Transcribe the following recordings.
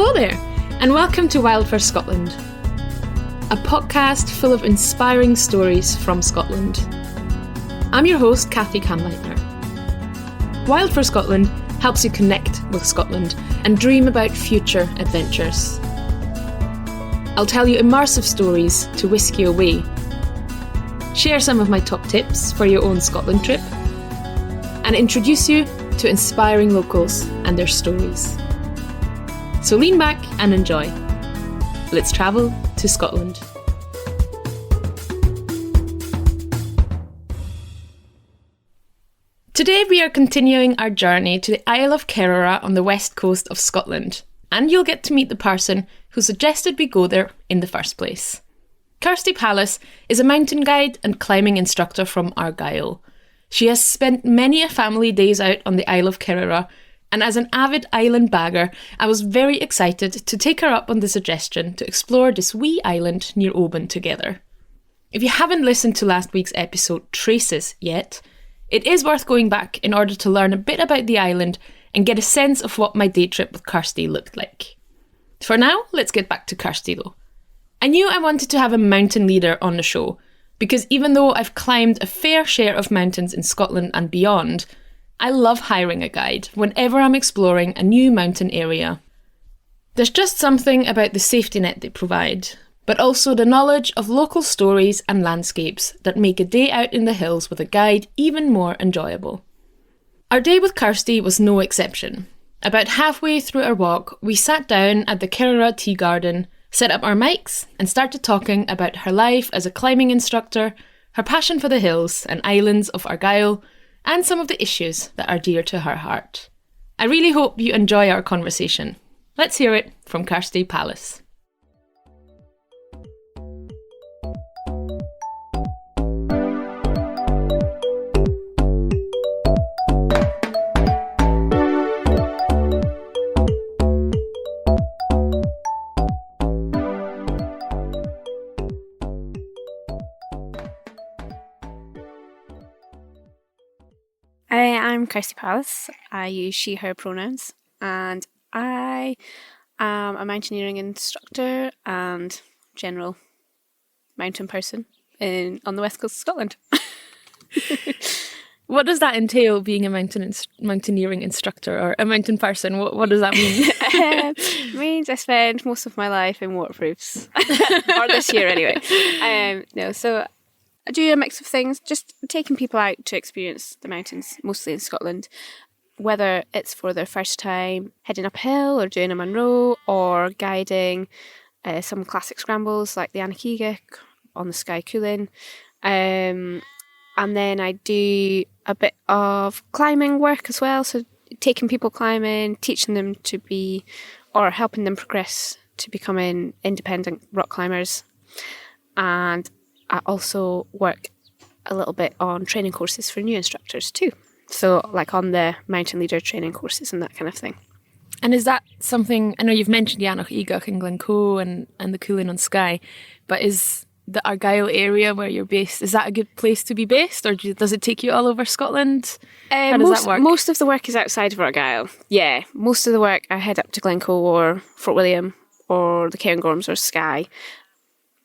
Hello there, and welcome to Wild for Scotland, a podcast full of inspiring stories from Scotland. I'm your host, Kathi Kamleitner. Wild for Scotland helps you connect with Scotland and dream about future adventures. I'll tell you immersive stories to whisk you away, share some of my top tips for your own Scotland trip, and introduce you to inspiring locals and their stories. So lean back and enjoy. Let's travel to Scotland. Today we are continuing our journey to the Isle of Kerrera on the west coast of Scotland, and you'll get to meet the person who suggested we go there in the first place. Kirsty Pallas is a mountain guide and climbing instructor from Argyll. She has spent many a family days out on the Isle of Kerrera, and as an avid island bagger, I was very excited to take her up on the suggestion to explore this wee island near Oban together. If you haven't listened to last week's episode, Traces, yet, it is worth going back in order to learn a bit about the island and get a sense of what my day trip with Kirsty looked like. For now, let's get back to Kirsty though. I knew I wanted to have a mountain leader on the show, because even though I've climbed a fair share of mountains in Scotland and beyond, I love hiring a guide whenever I'm exploring a new mountain area. There's just something about the safety net they provide, but also the knowledge of local stories and landscapes that make a day out in the hills with a guide even more enjoyable. Our day with Kirsty was no exception. About halfway through our walk, we sat down at the Kerrera Tea Garden, set up our mics, and started talking about her life as a climbing instructor, her passion for the hills and islands of Argyll, and some of the issues that are dear to her heart. I really hope you enjoy our conversation. Let's hear it from Kirsty Pallas. I'm Kirsty Pallas. I use she, her pronouns, and I am a mountaineering instructor and general mountain person on the west coast of Scotland. What does that entail, being a mountaineering instructor or a mountain person? What does that mean? It means I spend most of my life in waterproofs, or this year anyway. So I do a mix of things, just taking people out to experience the mountains, mostly in Scotland, whether it's for their first time heading uphill or doing a Munro or guiding some classic scrambles like the Anakeegic on the Skye Coolin. And then I do a bit of climbing work as well, so taking people climbing, teaching them to be, or helping them progress to becoming independent rock climbers. And I also work a little bit on training courses for new instructors too. So like on the mountain leader training courses and that kind of thing. And is that something, I know you've mentioned Anakeegic and Glencoe and the Coolin on Skye, but is the Argyll area where you're based, is that a good place to be based, or does it take you all over Scotland? How does that work? Most of the work is outside of Argyll. Yeah, most of the work I head up to Glencoe or Fort William or the Cairngorms or Skye.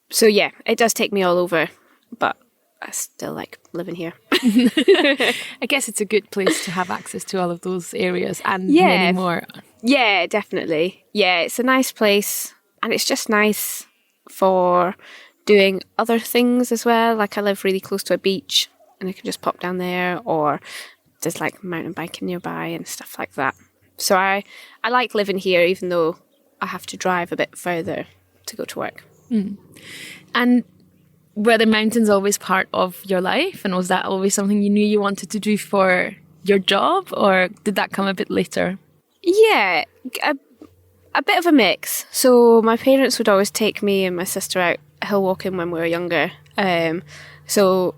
So yeah, it does take me all over, but I still like living here. I guess it's a good place to have access to all of those areas and many more. Yeah, definitely. Yeah, it's a nice place, and it's just nice for doing other things as well. Like I live really close to a beach and I can just pop down there, or there's like mountain biking nearby and stuff like that. So I like living here, even though I have to drive a bit further to go to work. Mm. And were the mountains always part of your life, and was that always something you knew you wanted to do for your job, or did that come a bit later? Yeah, a bit of a mix. So my parents would always take me and my sister out hill walking when we were younger. So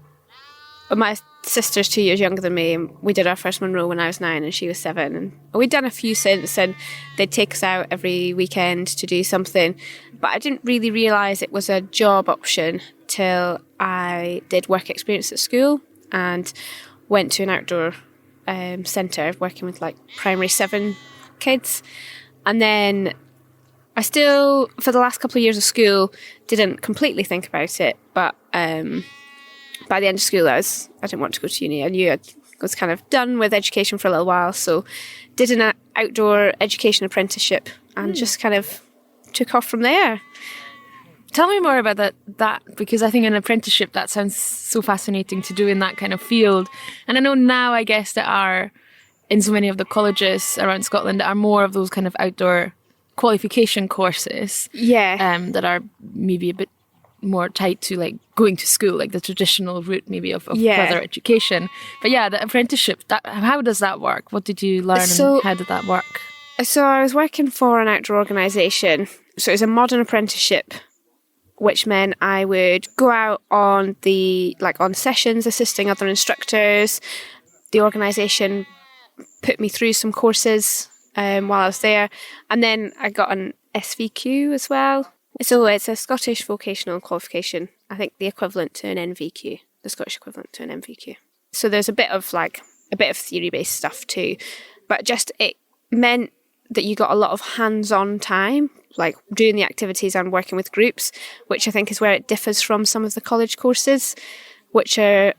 my sister's 2 years younger than me, and we did our first Munro when I was 9 and she was 7, and we'd done a few since, and they'd take us out every weekend to do something, but I didn't really realise it was a job option till I did work experience at school and went to an outdoor centre working with like primary 7 kids, and then I still, for the last couple of years of school, didn't completely think about it, but by the end of school, I didn't want to go to uni. I knew I was kind of done with education for a little while, so did an outdoor education apprenticeship and just kind of took off from there. Tell me more about that, because I think an apprenticeship, that sounds so fascinating to do in that kind of field. And I know now, I guess, there are, in so many of the colleges around Scotland, there are more of those kind of outdoor qualification courses. Yeah. That are maybe a bit more tied to like going to school, like the traditional route maybe of further education. But yeah, the apprenticeship, how does that work? What did you learn and how did that work? So I was working for an outdoor organisation. So it was a modern apprenticeship, which meant I would go out on on sessions assisting other instructors. The organisation put me through some courses while I was there. And then I got an SVQ as well. So it's a Scottish vocational qualification. I think the equivalent to an NVQ, the Scottish equivalent to an NVQ. So there's a bit of theory-based stuff too. But just it meant that you got a lot of hands-on time, like doing the activities and working with groups, which I think is where it differs from some of the college courses, which are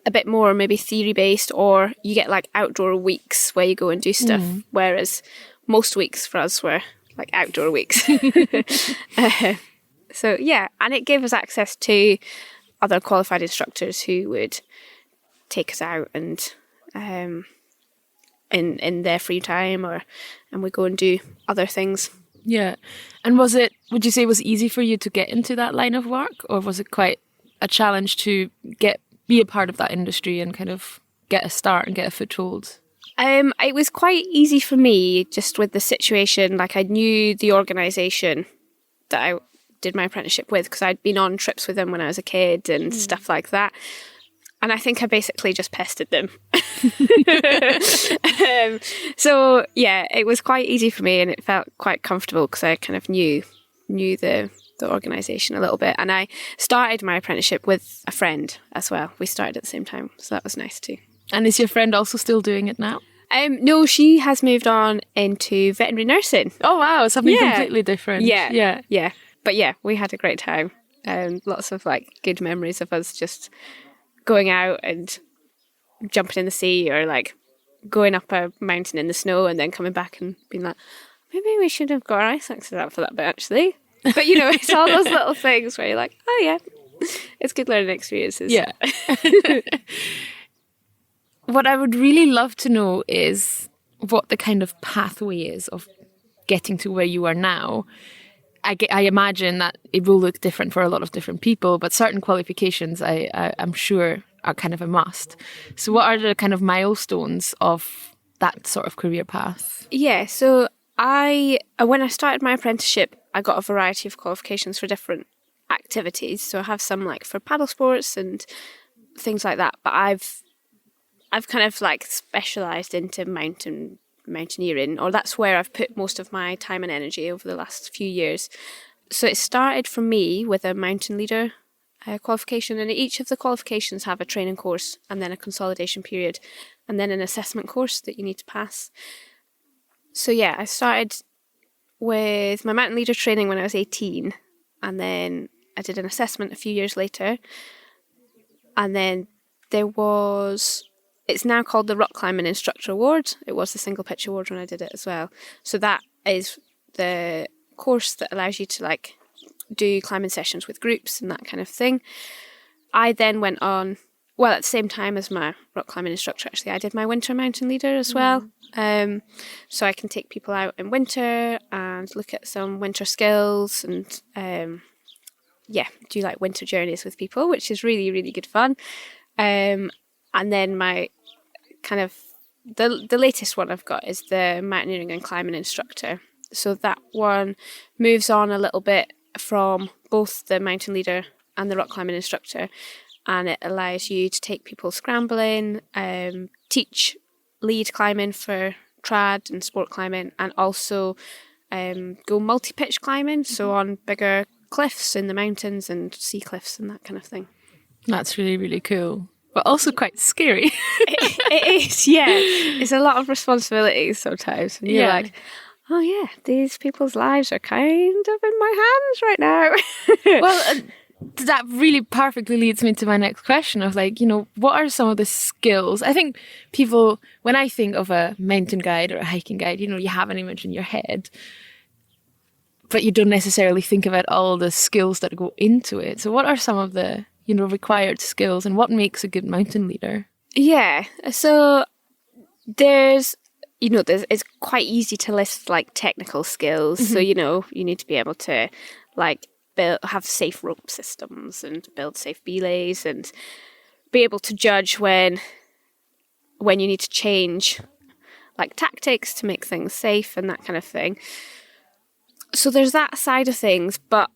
a bit more maybe theory-based, or you get like outdoor weeks where you go and do stuff, whereas most weeks for us were like outdoor weeks. So yeah, and it gave us access to other qualified instructors who would take us out and in their free time, and we go and do other things. Yeah. And would you say it was easy for you to get into that line of work, or was it quite a challenge to be a part of that industry and kind of get a start and get a foothold? It was quite easy for me, just with the situation. Like, I knew the organisation that I did my apprenticeship with, because I'd been on trips with them when I was a kid and stuff like that. And I think I basically just pestered them. So yeah, it was quite easy for me, and it felt quite comfortable because I kind of knew the organisation a little bit. And I started my apprenticeship with a friend as well. We started at the same time, so that was nice too. And is your friend also still doing it now? No, she has moved on into veterinary nursing. Oh wow, something completely different. Yeah. But yeah, we had a great time. Lots of like good memories of us just going out and jumping in the sea, or like going up a mountain in the snow and then coming back and being like, maybe we should have got our ice axes out for that bit actually. But it's all those little things where you're like, oh yeah, it's good learning experiences. Yeah. What I would really love to know is what the kind of pathway is of getting to where you are now. I imagine that it will look different for a lot of different people, but certain qualifications I'm sure are kind of a must. So what are the kind of milestones of that sort of career path? Yeah, so when I started my apprenticeship, I got a variety of qualifications for different activities. So I have some like for paddle sports and things like that, but I've kind of like specialised into mountaineering, or that's where I've put most of my time and energy over the last few years. So it started for me with a mountain leader qualification, and each of the qualifications have a training course and then a consolidation period and then an assessment course that you need to pass. So yeah, I started with my mountain leader training when I was 18, and then I did an assessment a few years later, and then it's now called the Rock Climbing Instructor Award. It was the Single Pitch Award when I did it as well. So that is the course that allows you to like do climbing sessions with groups and that kind of thing. I then went on, well, at the same time as my rock climbing instructor, actually, I did my winter mountain leader as well. So I can take people out in winter and look at some winter skills and do like winter journeys with people, which is really, really good fun. And then my kind of the latest one I've got is the mountaineering and climbing instructor. So that one moves on a little bit from both the mountain leader and the rock climbing instructor, and it allows you to take people scrambling, teach lead climbing for trad and sport climbing, and also go multi-pitch climbing, so on bigger cliffs in the mountains and sea cliffs and that kind of thing. That's really, really cool. But also quite scary. It is, yeah. It's a lot of responsibilities sometimes. And you're like, oh yeah, these people's lives are kind of in my hands right now. Well, that really perfectly leads me to my next question of like, what are some of the skills? I think people, when I think of a mountain guide or a hiking guide, you have an image in your head, but you don't necessarily think about all the skills that go into it. So what are some of the, required skills, and what makes a good mountain leader? Yeah, so it's quite easy to list like technical skills. Mm-hmm. So, you need to be able to like have safe rope systems and build safe belays and be able to judge when you need to change like tactics to make things safe and that kind of thing. So there's that side of things, but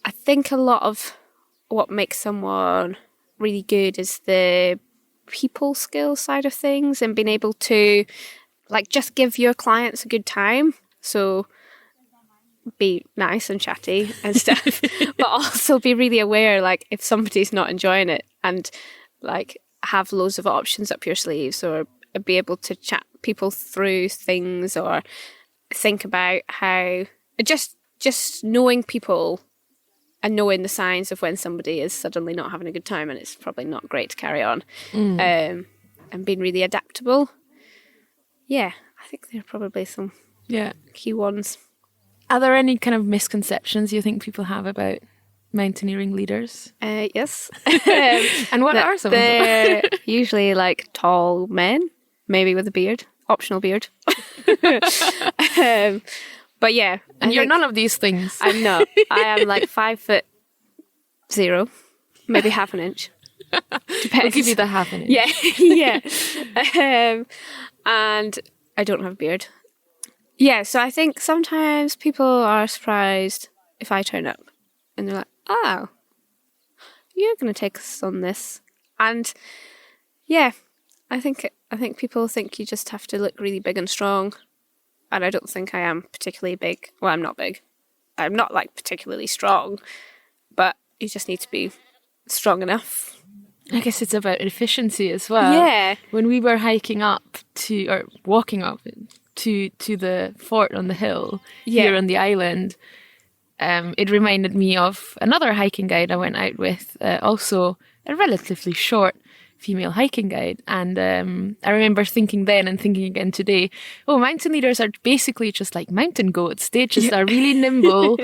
I think a lot of what makes someone really good is the people skill side of things and being able to like just give your clients a good time. So be nice and chatty and stuff, but also be really aware like if somebody's not enjoying it and like have loads of options up your sleeves, or be able to chat people through things, or think about how just knowing people and knowing the signs of when somebody is suddenly not having a good time and it's probably not great to carry on, and being really adaptable. Yeah, I think there are probably some key ones. Are there any kind of misconceptions you think people have about mountaineering leaders? Yes. And what are some of them? They're usually like tall men, maybe with a beard, optional beard. But yeah. And you're none of these things. I'm not. I am like 5'0", maybe half an inch. Depends. I'll give you the half an inch. Yeah, yeah. And I don't have a beard. Yeah, so I think sometimes people are surprised if I turn up and they're like, oh, you're going to take us on this. And yeah, I think people think you just have to look really big and strong. And I don't think I am particularly big. Well, I'm not big. I'm not like particularly strong, but you just need to be strong enough. I guess it's about efficiency as well. Yeah. When we were walking up to the fort on the hill here on the island, it reminded me of another hiking guide I went out with, also a relatively short female hiking guide. And I remember thinking then and thinking again today, mountain leaders are basically just like mountain goats. They just are really nimble.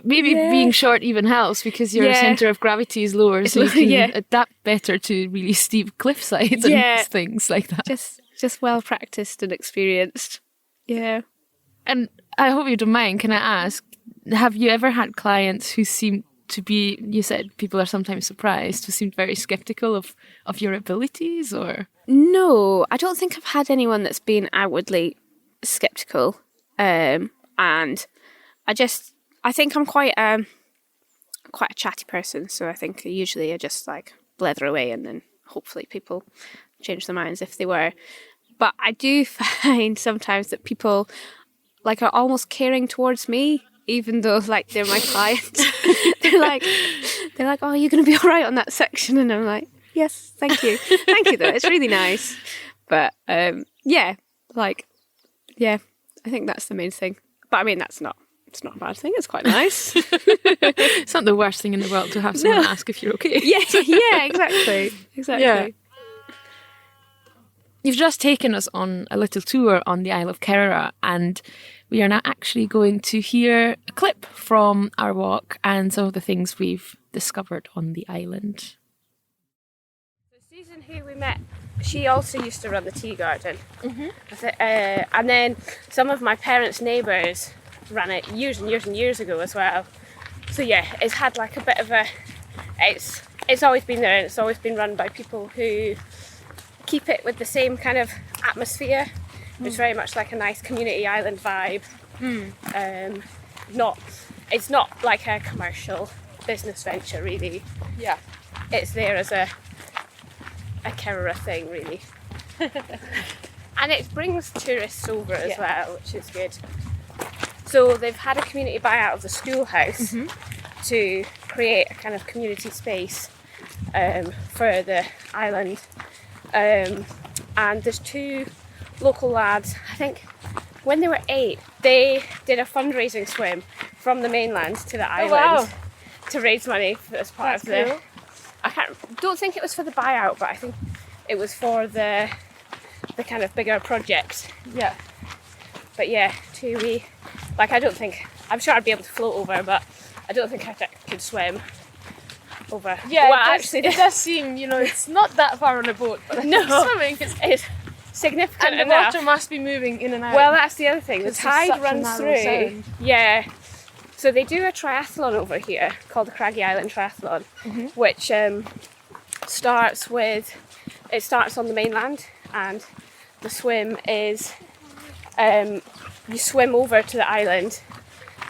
Maybe being short even helps because your centre of gravity is lower, so you can adapt better to really steep cliff sides and things like that. Just well practiced and experienced. Yeah. And I hope you don't mind, can I ask, have you ever had clients who seem to be, you said people are sometimes surprised, who seemed very sceptical of your abilities, or? No, I don't think I've had anyone that's been outwardly sceptical. And I think I'm quite a chatty person, so I think usually I just like blether away and then hopefully people change their minds if they were. But I do find sometimes that people like are almost caring towards me, even though like they're my client. they're like, oh, you're going to be all right on that section, and I'm like, yes, thank you though, it's really nice. But I think that's the main thing. But I mean, it's not a bad thing. It's quite nice. It's not the worst thing in the world to have someone ask if you're okay. Yeah, exactly. Yeah. You've just taken us on a little tour on the Isle of Kerrera, and we are now actually going to hear a clip from our walk and some of the things we've discovered on the island. Susan, who we met, she also used to run the tea garden. Mm-hmm. And then some of my parents' neighbours ran it years and years and years ago as well. So yeah, it's had like a bit of it's always been there, and it's always been run by people who keep it with the same kind of atmosphere. It's very much like a nice community island vibe. It's not like a commercial business venture really. Yeah, it's there as a Kerrera thing really. And it brings tourists over as well, which is good. So they've had a community buyout of the schoolhouse to create a kind of community space for the island. And there's two local lads. I think when they were 8, they did a fundraising swim from the mainland to the island to raise money as part of the... Cool. Don't think it was for the buyout, but I think it was for the kind of bigger project. Yeah. But yeah, 2 wee. Like, I'm sure I'd be able to float over, but I don't think I could swim over. Yeah, well, it does seem, it's not that far on a boat, but no, swimming is... It's significant And the enough. water must be moving in and out. Well, that's the other thing. The It's such tide a runs narrow through. sound. Yeah. So they do a triathlon over here called the Craggy Island Triathlon, which starts on the mainland, and the swim is you swim over to the island,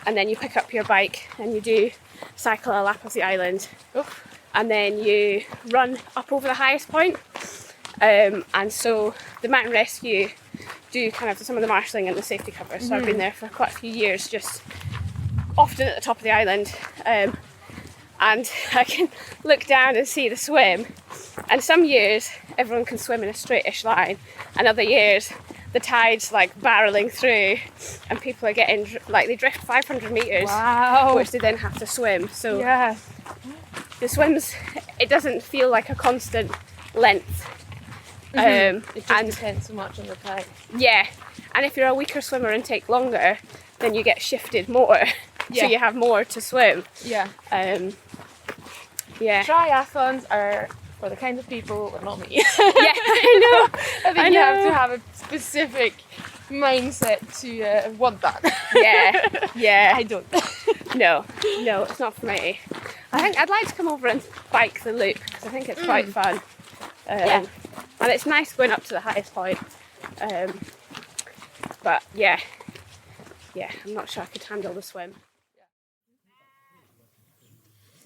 and then you pick up your bike and you cycle a lap of the island, and then you run up over the highest point. And so the mountain rescue do kind of some of the marshalling and the safety cover. So I've been there for quite a few years, just often at the top of the island, and I can look down and see the swim. And some years everyone can swim in a straightish line, and other years the tide's like barreling through, and people are getting they drift 500 meters, which they then have to swim. So the swims, it doesn't feel like a constant length. It just depends so much on the tide. Yeah, and if you're a weaker swimmer and take longer, then you get shifted more, so you have more to swim. Yeah. Triathlons are for the kind of people, but not me. Yeah, I know. I think you have to have a specific mindset to want that. Yeah. I don't. No, it's not for me. I think I'd like to come over and bike the loop, because I think it's quite fun. And it's nice going up to the highest point. But yeah, I'm not sure I could handle the swim.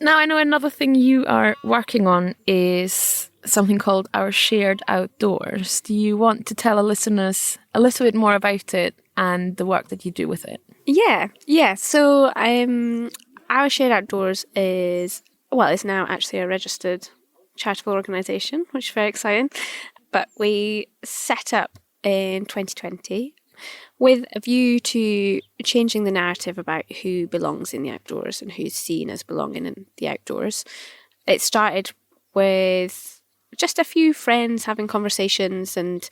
Now, I know another thing you are working on is something called Our Shared Outdoors. Do you want to tell our listeners a little bit more about it and the work that you do with it? Yeah. So Our Shared Outdoors is now actually a registered charitable organisation, which is very exciting. But we set up in 2020 with a view to changing the narrative about who belongs in the outdoors and who's seen as belonging in the outdoors. It started with just a few friends having conversations and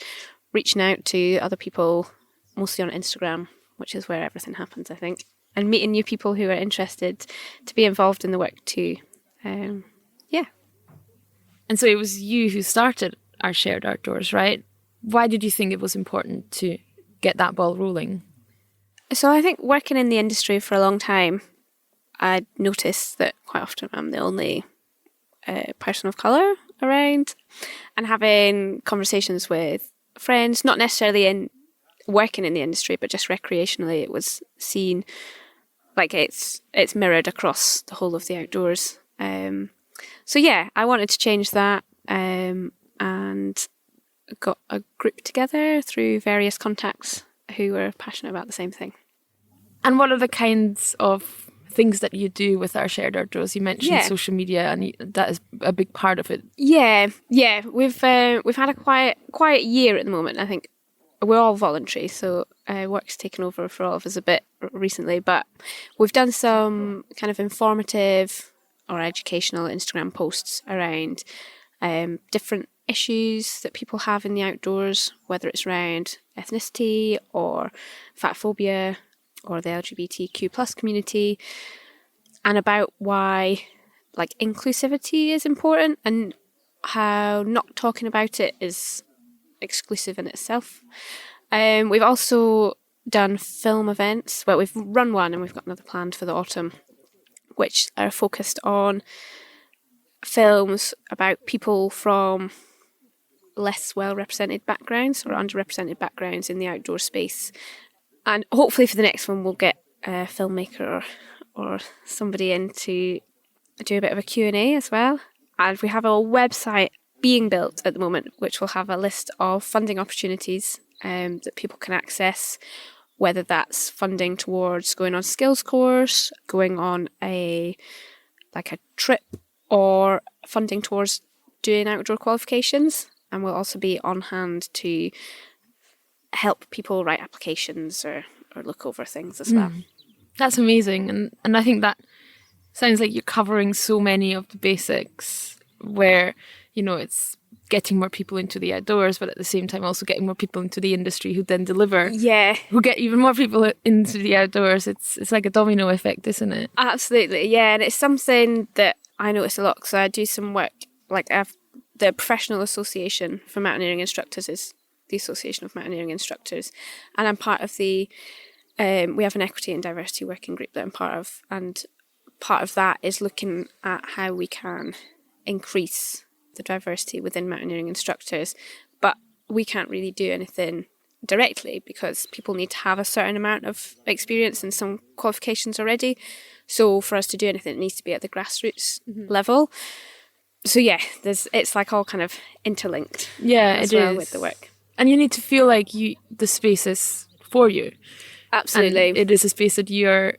reaching out to other people, mostly on Instagram, which is where everything happens, I think, and meeting new people who are interested to be involved in the work too. And so it was you who started Our Shared Outdoors, right? Why did you think it was important to get that ball rolling? So I think working in the industry for a long time, I noticed that quite often I'm the only person of colour around, and having conversations with friends, not necessarily in working in the industry, but just recreationally, it was seen like it's mirrored across the whole of the outdoors. So yeah, I wanted to change that, and got a group together through various contacts who were passionate about the same thing. And what are the kinds of things that you do with Our Shared Outdoors? You mentioned social media, and that is a big part of it. Yeah. We've had a quiet year at the moment. I think we're all voluntary, so work's taken over for all of us a bit recently. But we've done some kind of informative or educational Instagram posts around different issues that people have in the outdoors, whether it's around ethnicity or fat phobia or the LGBTQ plus community, and about why inclusivity is important and how not talking about it is exclusive in itself. We've also done film events. Well, we've run one and we've got another planned for the autumn, which are focused on films about people from less well-represented backgrounds or underrepresented backgrounds in the outdoor space. And hopefully for the next one we'll get a filmmaker or somebody in to do a bit of a Q&A as well. And we have a website being built at the moment, which will have a list of funding opportunities that people can access, whether that's funding towards going on a skills course, going on a trip, or funding towards doing outdoor qualifications. And we'll also be on hand to help people write applications or look over things as well. That's amazing. And I think that sounds like you're covering so many of the basics where, it's getting more people into the outdoors, but at the same time also getting more people into the industry who then deliver. Yeah. Who get even more people into the outdoors. It's like a domino effect, isn't it? Absolutely, yeah. And it's something that I notice a lot because I do some work, like the Professional Association for Mountaineering Instructors is the Association of Mountaineering Instructors. And I'm part of we have an equity and diversity working group that I'm part of. And part of that is looking at how we can increase the diversity within mountaineering instructors, but we can't really do anything directly because people need to have a certain amount of experience and some qualifications already. So for us to do anything, it needs to be at the grassroots level. So yeah, it's like all kind of interlinked. Yeah, as it well is with the work. And you need to feel like the space is for you. Absolutely, and it is a space that you're.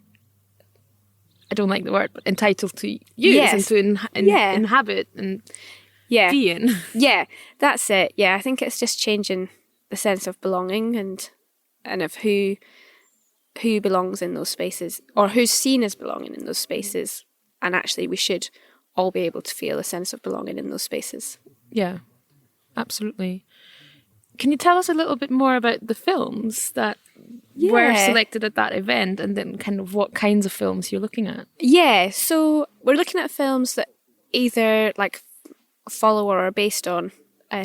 I don't like the word, but entitled to use and to inhabit and. Being. Yeah, that's it. Yeah, I think it's just changing the sense of belonging and of who belongs in those spaces or who's seen as belonging in those spaces. And actually we should all be able to feel a sense of belonging in those spaces. Yeah, absolutely. Can you tell us a little bit more about the films that were selected at that event and then kind of what kinds of films you're looking at? Yeah, so we're looking at films that either like follow or are based on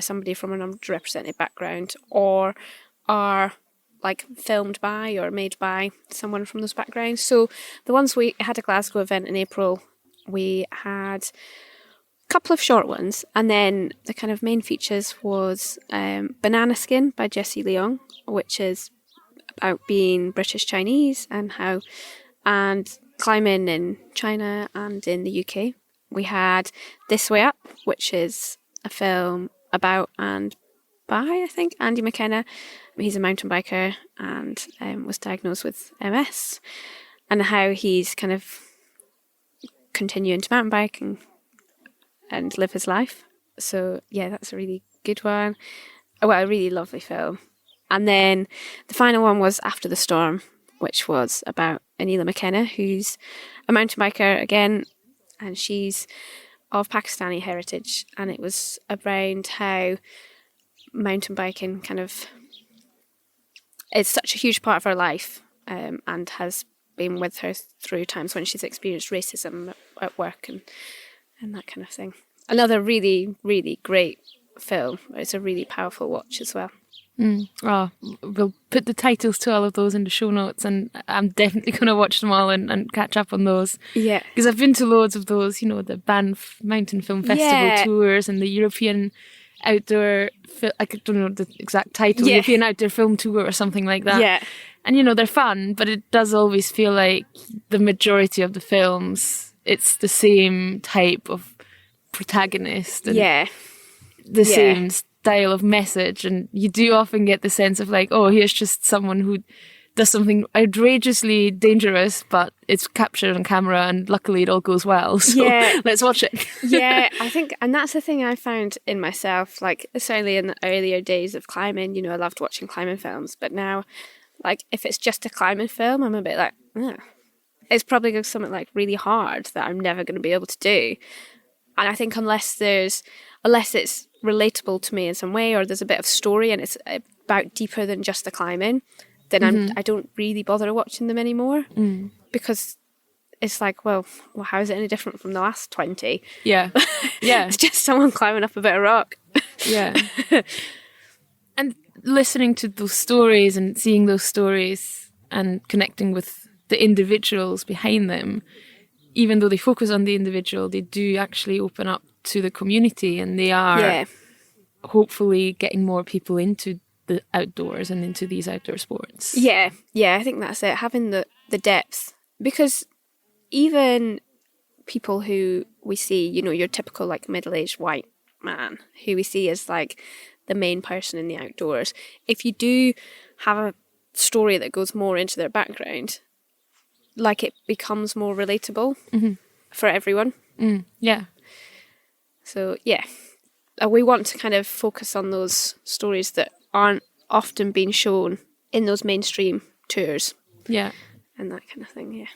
somebody from an underrepresented background or are like filmed by or made by someone from those backgrounds. So the ones we had a Glasgow event in April, we had a couple of short ones, and then the kind of main features was Banana Skin by Jessie Leong, which is about being British Chinese and climbing in China and in the UK. We had This Way Up, which is a film about and by, I think, Andy McKenna. He's a mountain biker and was diagnosed with MS, and how he's kind of continuing to mountain bike and live his life. So, yeah, that's a really good one. Well, a really lovely film. And then the final one was After the Storm, which was about Anila McKenna, who's a mountain biker again, and she's of Pakistani heritage, and it was around how mountain biking kind of is such a huge part of her life, and has been with her through times when she's experienced racism at work and that kind of thing. Another really, really great film. It's a really powerful watch as well. Oh, we'll put the titles to all of those in the show notes, and I'm definitely going to watch them all and catch up on those. Yeah. Because I've been to loads of those, the Banff Mountain Film Festival tours and the European Outdoor, I don't know the exact title, European Outdoor Film Tour or something like that. Yeah. And, they're fun, but it does always feel like the majority of the films, it's the same type of protagonist. And the same style of message, and you do often get the sense of like, oh, here's just someone who does something outrageously dangerous, but it's captured on camera and luckily it all goes well, so let's watch it. I think, and that's the thing I found in myself, like certainly in the earlier days of climbing, I loved watching climbing films, but now like if it's just a climbing film, I'm a bit like, it's probably something like really hard that I'm never going to be able to do. And I think unless it's relatable to me in some way, or there's a bit of story and it's about deeper than just the climbing, then I don't really bother watching them anymore, because it's like, well, how is it any different from the last 20? Yeah. It's just someone climbing up a bit of rock. Yeah. And listening to those stories and seeing those stories and connecting with the individuals behind them, even though they focus on the individual, they do actually open up to the community, and they are hopefully getting more people into the outdoors and into these outdoor sports. Yeah, I think that's it, having the depth. Because even people who we see, your typical like middle-aged white man, who we see as like the main person in the outdoors, if you do have a story that goes more into their background, like it becomes more relatable for everyone. Yeah. So, we want to kind of focus on those stories that aren't often been shown in those mainstream tours. Yeah. And that kind of thing, yeah.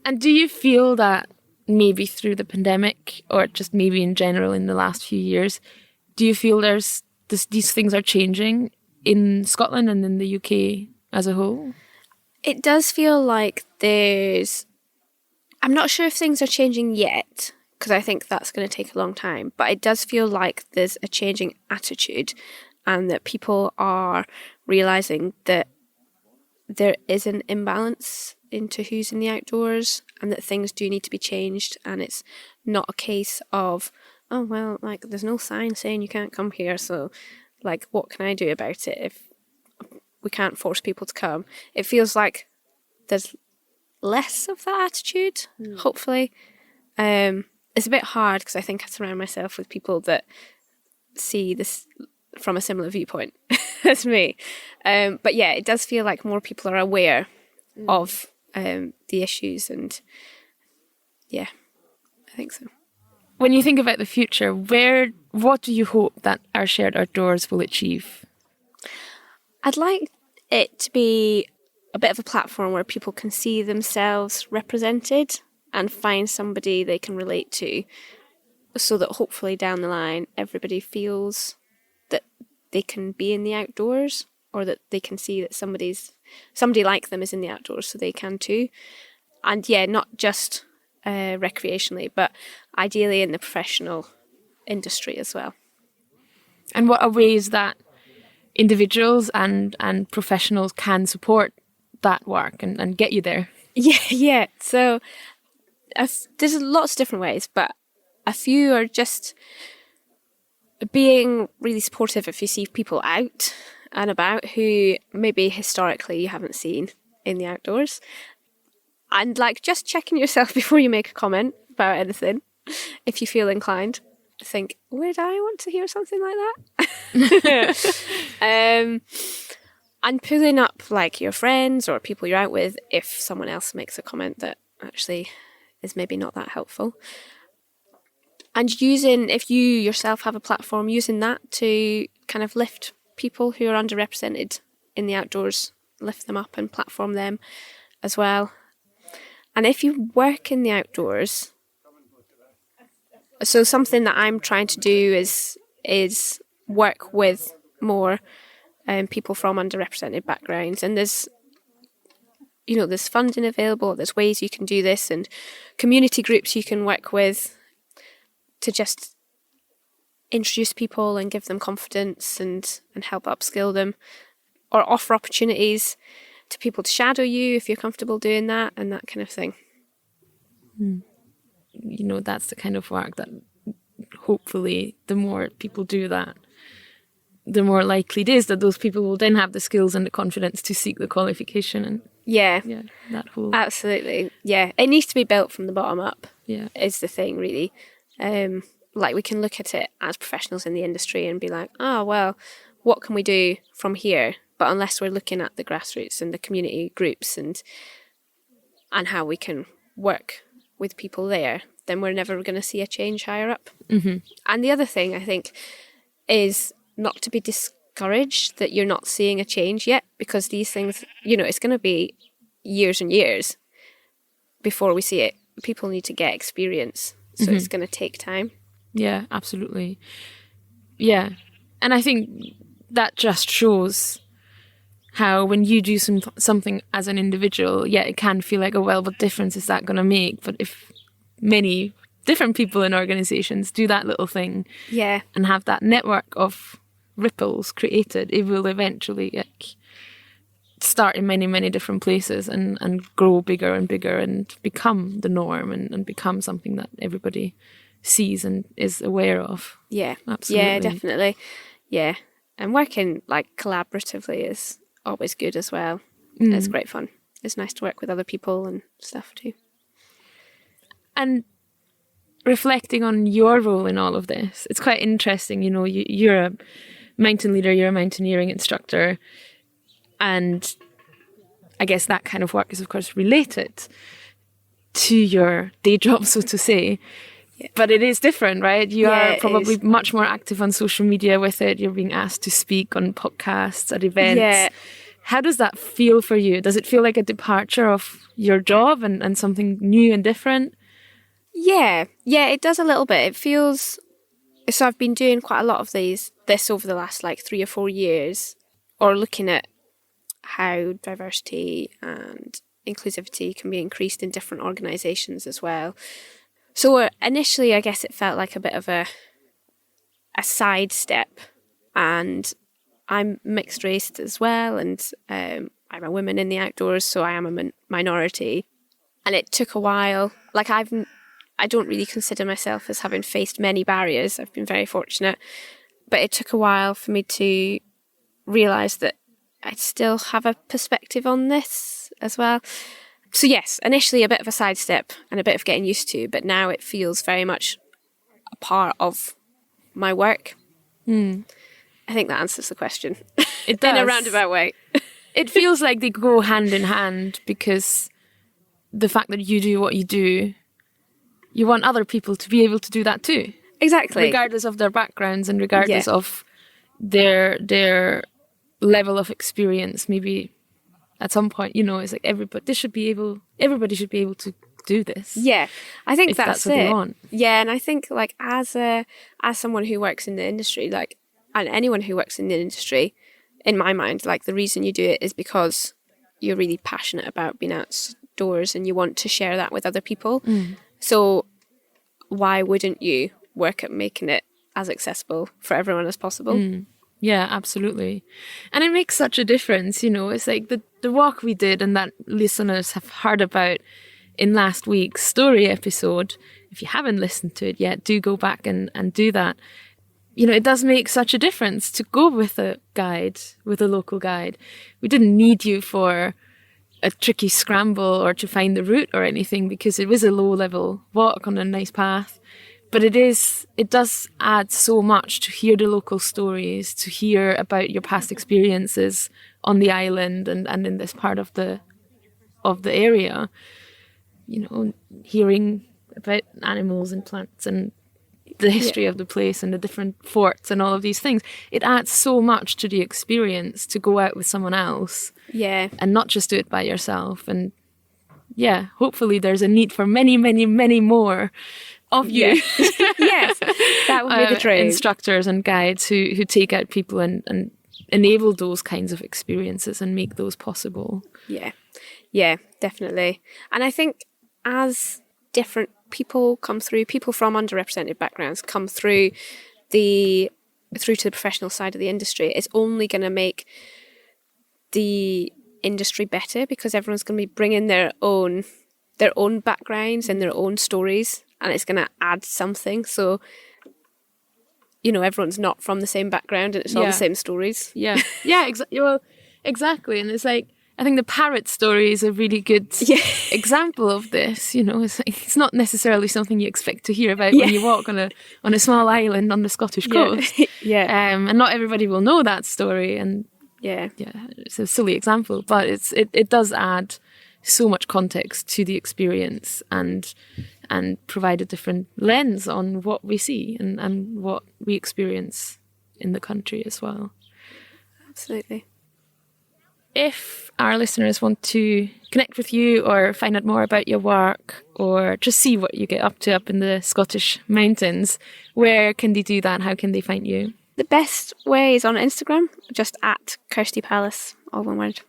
And do you feel that maybe through the pandemic, or just maybe in general in the last few years, do you feel these things are changing in Scotland and in the UK as a whole? It does feel like I'm not sure if things are changing yet, because I think that's going to take a long time, but it does feel like there's a changing attitude and that people are realising that there is an imbalance into who's in the outdoors and that things do need to be changed, and it's not a case of, oh, well, like, there's no sign saying you can't come here, so, like, what can I do about it if we can't force people to come? It feels like there's less of that attitude, hopefully. It's a bit hard because I think I surround myself with people that see this from a similar viewpoint as me. But yeah, it does feel like more people are aware of the issues, and yeah, I think so. When you think about the future, what do you hope that our shared outdoors will achieve? I'd like it to be a bit of a platform where people can see themselves represented and find somebody they can relate to, so that hopefully down the line everybody feels that they can be in the outdoors, or that they can see that somebody like them is in the outdoors so they can too. And yeah, not just recreationally, but ideally in the professional industry as well. And what are ways that individuals and professionals can support that work and get you there? Yeah. So there's lots of different ways, but a few are just being really supportive if you see people out and about who maybe historically you haven't seen in the outdoors. And like just checking yourself before you make a comment about anything, if you feel inclined. Think, would I want to hear something like that? And pulling up like your friends or people you're out with if someone else makes a comment that actually is maybe not that helpful. And using, if you yourself have a platform, using that to kind of lift people who are underrepresented in the outdoors, lift them up and platform them as well. And if you work in the outdoors, so something that I'm trying to do is work with more people from underrepresented backgrounds, and there's funding available, there's ways you can do this, and community groups you can work with to just introduce people and give them confidence and help upskill them, or offer opportunities to people to shadow you if you're comfortable doing that, and that kind of thing. That's the kind of work that hopefully the more people do that, the more likely it is that those people will then have the skills and the confidence to seek the qualification. And that whole... Absolutely. Yeah, it needs to be built from the bottom up. Yeah, is the thing, really. Like, we can look at it as professionals in the industry and be like, well, what can we do from here? But unless we're looking at the grassroots and the community groups and how we can work with people there, then we're never going to see a change higher up. Mm-hmm. And the other thing, I think, is not to be discouraged that you're not seeing a change yet, because these things, it's going to be years and years before we see it. People need to get experience, so it's going to take time. Yeah, absolutely. Yeah. And I think that just shows how when you do something as an individual, it can feel like, what difference is that going to make? But if many different people in organisations do that little thing and have that network of ripples created, it will eventually start in many, many different places and grow bigger and bigger and become the norm and become something that everybody sees and is aware of. Yeah, absolutely. Yeah, definitely. Yeah, and working like collaboratively is always good as well. It's great fun. It's nice to work with other people and stuff too. And reflecting on your role in all of this, it's quite interesting. You're a mountain leader, you're a mountaineering instructor, and I guess that kind of work is of course related to your day job, so to say. But it is different, right? You Yeah, are it probably is. much more active on social media with it. You're being asked to speak on podcasts, at events. Yeah. How does that feel for you? Does it feel like a departure of your job and something new and different? Yeah, it does a little bit. It feels... So I've been doing quite a lot of this over the last like 3 or 4 years, or looking at how diversity and inclusivity can be increased in different organisations as well. So initially, I guess it felt like a bit of a sidestep, and I'm mixed race as well, and I'm a woman in the outdoors, so I am a minority. And it took a while. Like I don't really consider myself as having faced many barriers. I've been very fortunate. But it took a while for me to realise that I still have a perspective on this as well. So yes, initially a bit of a sidestep and a bit of getting used to, but now it feels very much a part of my work. I think that answers the question. It does. In a roundabout way. It feels like they go hand in hand, because the fact that you do what you do, you want other people to be able to do that too. Exactly. Regardless of their backgrounds and regardless of their level of experience. Maybe at some point, it's like everybody should be able to do this. Yeah, I think if that's what it. they want. Yeah, and I think like as someone who works in the industry, like, and anyone who works in the industry, in my mind, like the reason you do it is because you're really passionate about being outdoors and you want to share that with other people. So why wouldn't you work at making it as accessible for everyone as possible? Yeah, absolutely. And it makes such a difference, It's like the walk we did and that listeners have heard about in last week's story episode. If you haven't listened to it yet, do go back and do that. It does make such a difference to go with a local guide. We didn't need you for a tricky scramble or to find the route or anything, because it was a low-level walk on a nice path. But it does add so much to hear the local stories, to hear about your past experiences on the island and in this part of the area. Hearing about animals and plants and the history of the place and the different forts and all of these things. It adds so much to the experience to go out with someone else. Yeah. And not just do it by yourself. And yeah, hopefully there's a need for many, many, many more of you. Yeah. Yes, that would be the dream. Instructors and guides who take out people and enable those kinds of experiences and make those possible. Yeah, definitely. And I think as different people come through, people from underrepresented backgrounds come through to the professional side of the industry, it's only going to make the industry better, because everyone's going to be bringing their own backgrounds and their own stories, and it's going to add something. So, everyone's not from the same background and it's all the same stories. Yeah, exactly. And it's like, I think the parrot story is a really good example of this. It's not necessarily something you expect to hear about when you walk on a small island on the Scottish coast. And not everybody will know that story. And it's a silly example, but it does add so much context to the experience and provide a different lens on what we see and what we experience in the country as well. Absolutely. If our listeners want to connect with you or find out more about your work or just see what you get up to up in the Scottish mountains, where can they do that? How can they find you? The best way is on Instagram, just at Kirsty Pallas, all one word.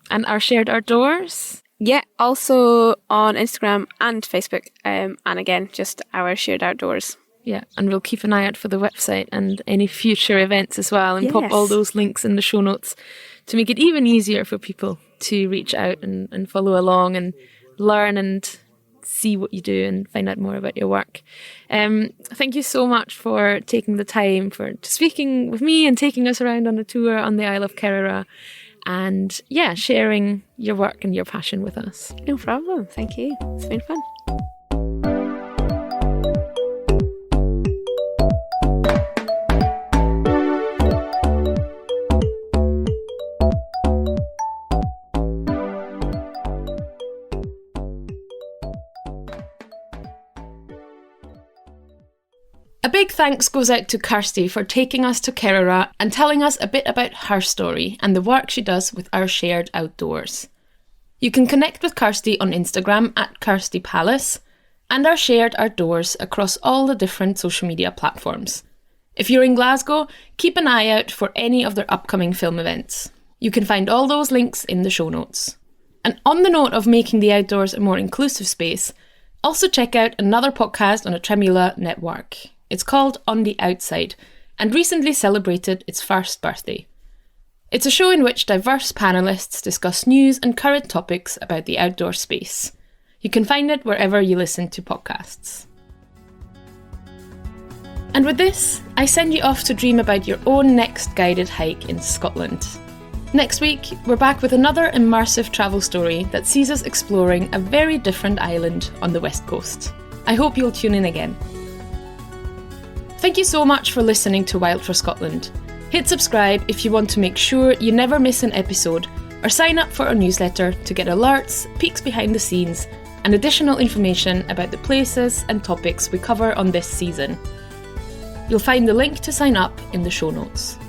And our Shared Outdoors? Yeah, also on Instagram and Facebook. And again, just our Shared Outdoors. Yeah, and we'll keep an eye out for the website and any future events as well, and pop all those links in the show notes to make it even easier for people to reach out and follow along and learn and see what you do and find out more about your work. Thank you so much for taking the time for speaking with me and taking us around on a tour on the Isle of Kerrera and sharing your work and your passion with us. No problem. Thank you. It's been fun. A big thanks goes out to Kirsty for taking us to Kerala and telling us a bit about her story and the work she does with our shared outdoors. You can connect with Kirsty on Instagram at Kirsty Pallas and our shared outdoors across all the different social media platforms. If you're in Glasgow, keep an eye out for any of their upcoming film events. You can find all those links in the show notes. And on the note of making the outdoors a more inclusive space, also check out another podcast on a Tremula network. It's called On the Outside and recently celebrated its first birthday. It's a show in which diverse panellists discuss news and current topics about the outdoor space. You can find it wherever you listen to podcasts. And with this, I send you off to dream about your own next guided hike in Scotland. Next week, we're back with another immersive travel story that sees us exploring a very different island on the west coast. I hope you'll tune in again. Thank you so much for listening to Wild for Scotland. Hit subscribe if you want to make sure you never miss an episode, or sign up for our newsletter to get alerts, peeks behind the scenes, and additional information about the places and topics we cover on this season. You'll find the link to sign up in the show notes.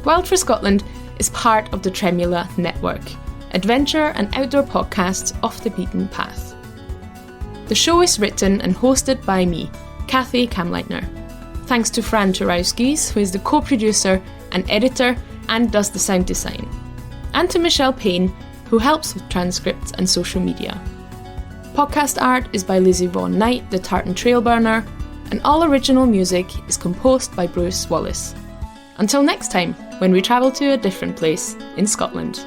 Wild for Scotland is part of the Tremula network, adventure and outdoor podcasts off the beaten path. The show is written and hosted by me, Kathi Kamleitner. Thanks to Fran Turauskis, who is the co-producer and editor and does the sound design. And to Michelle Payne, who helps with transcripts and social media. Podcast art is by Lizzie Vaughan-Knight, the Tartan Trail Burner, and all original music is composed by Bruce Wallace. Until next time, when we travel to a different place in Scotland.